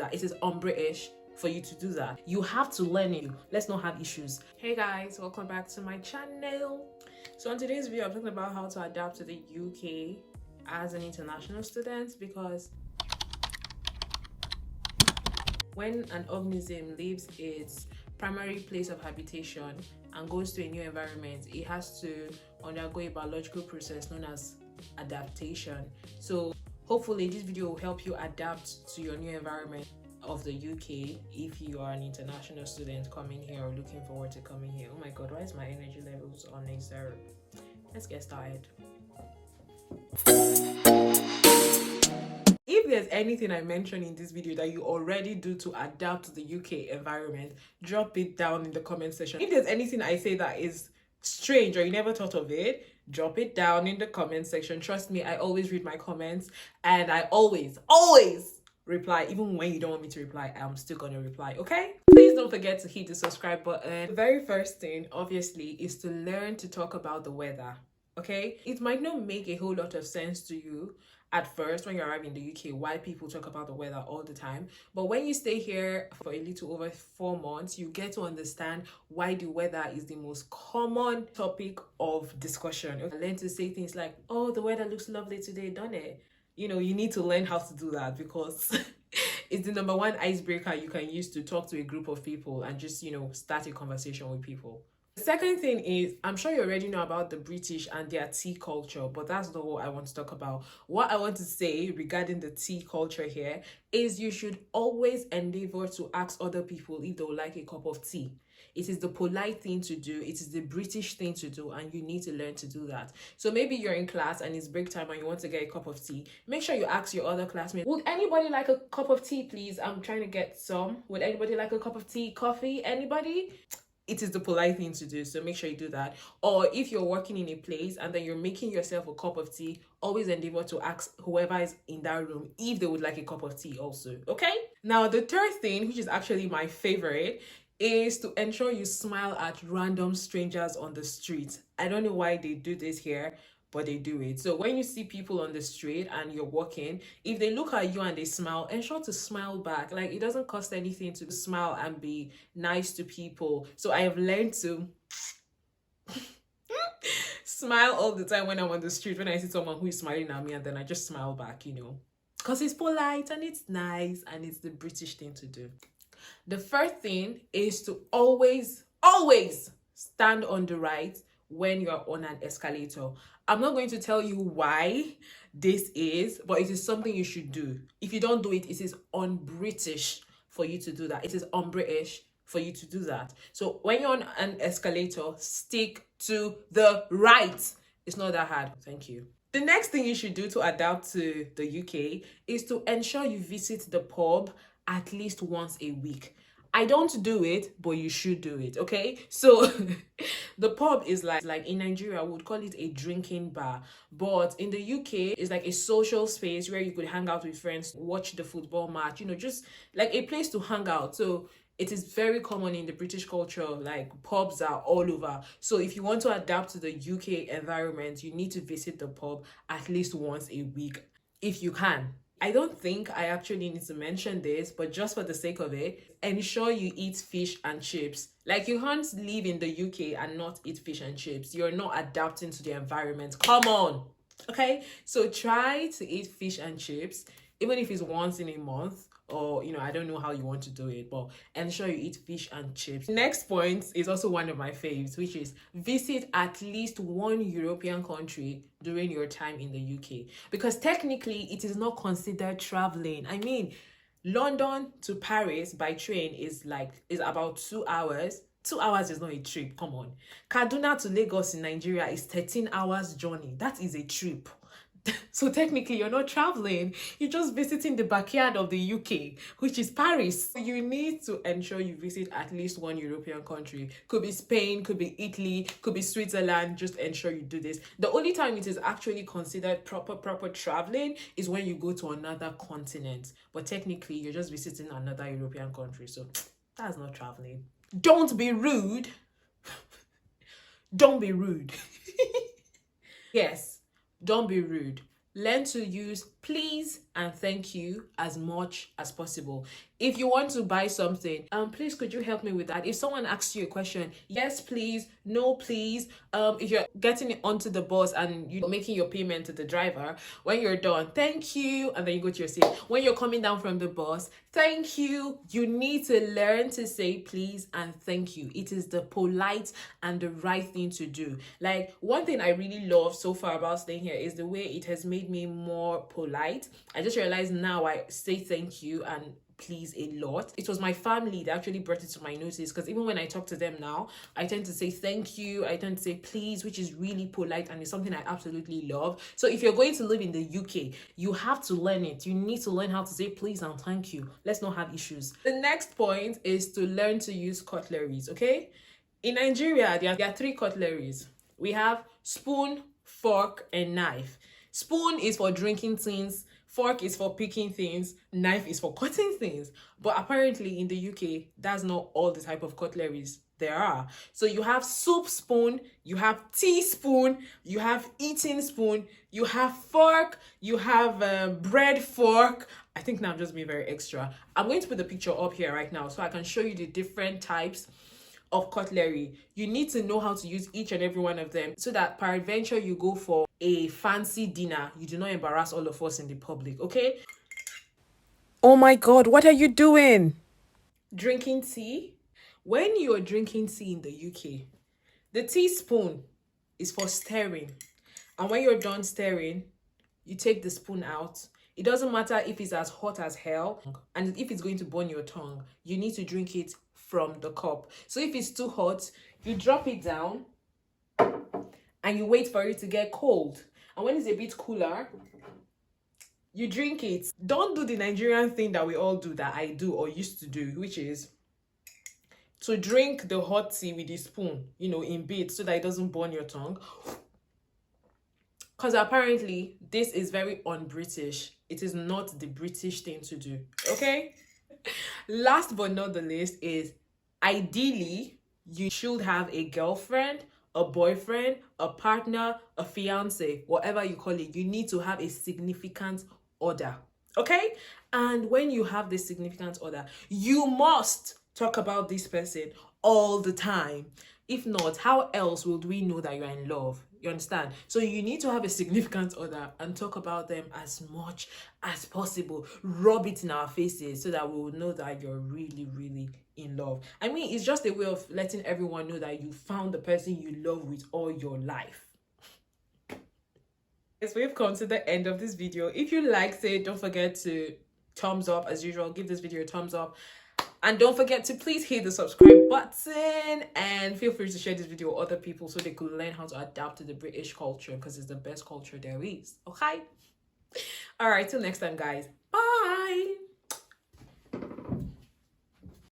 that it is un-British for you to do that. You have to learn it. Let's not have issues. Hey guys, welcome back to my channel. So on today's video, I'm talking about how to adapt to the UK as an international student, because when an organism leaves its primary place of habitation and goes to a new environment, it has to undergo a biological process known as adaptation. So hopefully this video will help you adapt to your new environment of the UK if you are an international student coming here or looking forward to coming here. Oh my god, why is my energy levels on a 0? Let's get started. If there's anything I mention in this video that you already do to adapt to the UK environment, drop it down in the comment section. If there's anything I say that is strange or you never thought of it, drop it down in the comment section. Trust me, I always read my comments and I always reply. Even when you don't want me to reply, I'm still gonna reply, okay? Please don't forget to hit the subscribe button. The very first thing, obviously, is to learn to talk about the weather, okay? It might not make a whole lot of sense to you at first when you arrive in the UK why people talk about the weather all the time, but when you stay here for a little over 4 months, you get to understand why the weather is the most common topic of discussion. You learn to say things like, oh, the weather looks lovely today, don't it? You know, you need to learn how to do that, because it's the number one icebreaker you can use to talk to a group of people and just, you know, start a conversation with people. The second thing is, I'm sure you already know about the British and their tea culture, but that's not what I want to talk about. What I want to say regarding the tea culture here is you should always endeavor to ask other people if they would like a cup of tea. It is the polite thing to do. It is the British thing to do, and you need to learn to do that. So maybe you're in class and it's break time and you want to get a cup of tea. Make sure you ask your other classmates, would anybody like a cup of tea, please? I'm trying to get some. Would anybody like a cup of tea, coffee? Anybody? It is the polite thing to do, so make sure you do that. Or if you're working in a place and then you're making yourself a cup of tea, always endeavor to ask whoever is in that room if they would like a cup of tea also, okay? Now, the third thing, which is actually my favorite, is to ensure you smile at random strangers on the street. I don't know why they do this here, but they do it. So when you see people on the street and you're walking, if they look at you and they smile, ensure to smile back. Like, it doesn't cost anything to smile and be nice to people. So I have learned to smile all the time when I'm on the street, when I see someone who is smiling at me, and then I just smile back, you know, because it's polite and it's nice and it's the British thing to do. The first thing is to always stand on the right when you're on an escalator. I'm not going to tell you why this is, but it is something you should do. If you don't do it, it is un-British for you to do that. It is un-British for you to do that. So when you're on an escalator, stick to the right. It's not that hard. Thank you. The next thing you should do to adapt to the UK is to ensure you visit the pub at least once a week. I don't do it, but you should do it, okay? So the pub is like in Nigeria, we would call it a drinking bar. But in the UK, it's like a social space where you could hang out with friends, watch the football match, you know, just like a place to hang out. So it is very common in the British culture, like pubs are all over. So if you want to adapt to the UK environment, you need to visit the pub at least once a week, if you can. I don't think I actually need to mention this, but just for the sake of it, ensure you eat fish and chips. Like, you can't live in the UK and not eat fish and chips. You're not adapting to the environment. Come on. Okay? So try to eat fish and chips, even if it's once in a month, or, you know, I don't know how you want to do it, but ensure you eat fish and chips. Next point is also one of my faves, which is visit at least one European country during your time in the UK, because technically it is not considered traveling. I mean, London to Paris by train is about 2 hours. 2 hours is not a trip, come on. Kaduna to Lagos in Nigeria is 13 hours journey. That is a trip. So technically you're not traveling, you're just visiting the backyard of the UK, which is Paris. You need to ensure you visit at least one European country. Could be Spain, could be Italy, could be Switzerland. Just ensure you do this. The only time it is actually considered proper traveling is when you go to another continent, but technically you're just visiting another European country, so that's not traveling. Don't be rude. Don't be rude. Yes, don't be rude. Learn to use please and thank you as much as possible. If you want to buy something, please could you help me with that? If someone asks you a question, yes please, no please. If you're getting onto the bus and you're making your payment to the driver, when you're done, thank you, and then you go to your seat. When you're coming down from the bus, thank you. You need to learn to say please and thank you. It is the polite and the right thing to do. Like, one thing I really love so far about staying here is the way it has made me more polite. I just realized now I say thank you and please a lot. It was my family that actually brought it to my notice, because even when I talk to them now, I tend to say thank you, I tend to say please, which is really polite and it's something I absolutely love. So if you're going to live in the UK, you have to learn it. You need to learn how to say please and thank you. Let's not have issues. The next point is to learn to use cutleries, okay? In Nigeria, there are 3 cutleries. We have spoon, fork, and knife. Spoon is for drinking things, fork is for picking things, knife is for cutting things. But apparently in the UK, that's not all the type of cutleries there are. So you have soup spoon, you have teaspoon, you have eating spoon, you have fork, you have bread fork. I think now I'm just being very extra. I'm going to put the picture up here right now so I can show you the different types of cutlery. You need to know how to use each and every one of them so that peradventure you go for a fancy dinner, you do not embarrass all of us in the public, okay? Oh my God, what are you doing? Drinking tea. When you're drinking tea in the UK, the teaspoon is for stirring. And when you're done stirring, you take the spoon out. It doesn't matter if it's as hot as hell, and if it's going to burn your tongue, you need to drink it from the cup. So if it's too hot, you drop it down and you wait for it to get cold. And when it's a bit cooler, you drink it. Don't do the Nigerian thing that we all do, that I do or used to do, which is to drink the hot tea with the spoon, in bits so that it doesn't burn your tongue. Because apparently this is very un-British. It is not the British thing to do, okay? Last but not the least is, ideally, you should have a girlfriend, a boyfriend, a partner, a fiance, whatever you call it. You need to have a significant other, okay? And when you have this significant other, you must talk about this person all the time. If not, how else would we know that you're in love? You understand? So you need to have a significant other and talk about them as much as possible. Rub it in our faces so that we will know that you're really, really in love. I mean, it's just a way of letting everyone know that you found the person you love with all your life. Yes, we've come to the end of this video. If you liked it, don't forget to thumbs up as usual. Give this video a thumbs up. And don't forget to please hit the subscribe button, and feel free to share this video with other people so they could learn how to adapt to the British culture, because it's the best culture there is. Okay? All right, till next time, guys. Bye.